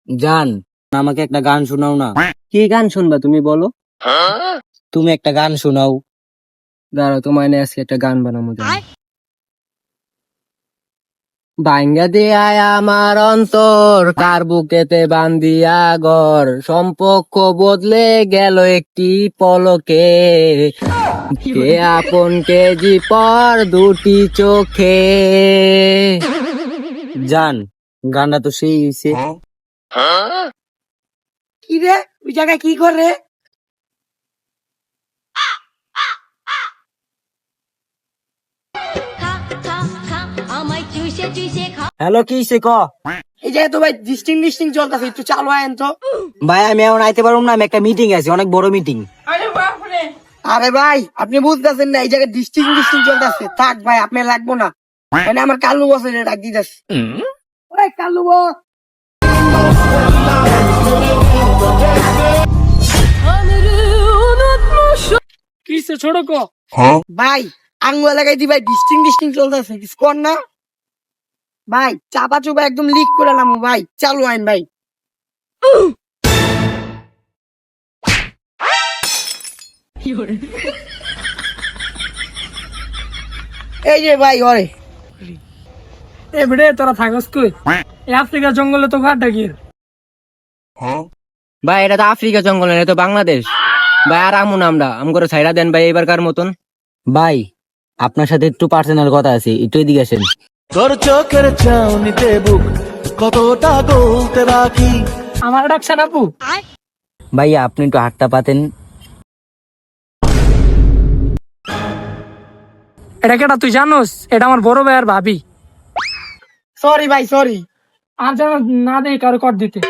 জান, আমাকে একটা গান শোনাও না। কি গান শুনবা তুমি বলো? তুমি একটা গান শোনাও। দাঁড়াও, তোমায় নিয়ে আজকে একটা গান বানাবো। ভাঙ্গা দিয়ায় আমার অন্তর, কার বুকেতে বান্দিয়া ঘর, সম্পর্ক বদলে গেল একটি পলকে, কে আপন কেজি পর দুটি চোখে। জান, গানটা তো সেই হইছে। কি রে, ওই জায়গায় কি করে? হ্যালো, কি হইছে ক? এই জায়গায় তো ভাই ডিস্টিং চলতেছে, একটু চালু আয়েন তো। ভাই আমি এখন আইতে পারবো না, আমি একটা মিটিং আছে, অনেক বড় মিটিং। আরে ভাই, আপনি বুঝতেছেন না, এই জায়গায় ডিস্টিং চলতেছে। থাক ভাই, আপনি লাগবো না। মানে আমার কালু বসে ডাক দিতেছে। ওই কালু বস। কিসে ছোট কো? ভাই আঙ্গুল লাগাই দি ভাই, ডিস্টিং চলতেছে, কিছু কর না ভাই। চাপা চুপা একদম লিক করে নামো ভাই, চালু আইন ভাই। এই যে ভাই ওরে। এ বেড়ে তোরা থাকস কই? এই আফ্রিকার জঙ্গলে তো ঘাট ডাকির। ভাই এটা তো আফ্রিকা জঙ্গল না, এটা তো বাংলাদেশ। ভাই আর আমুন আমরা করে ছাইরা দেন ভাই এবারকার মতন। ভাই আপনার সাথে একটু পার্সোনাল কথা আছে, একটু এদিকে আসেন। তোর চোখের চাউনিতে বুক কতটা গলতে বাকি। আমার ডাকছেন আপু? ভাইয়া আপনি একটু হাতটা পাতেন। এটা কেটা তুই জানোস? এটা আমার বড় ভাই আর ভাবি। সরি ভাই, সরি। আর যেন না দেই কারো কর দিতে।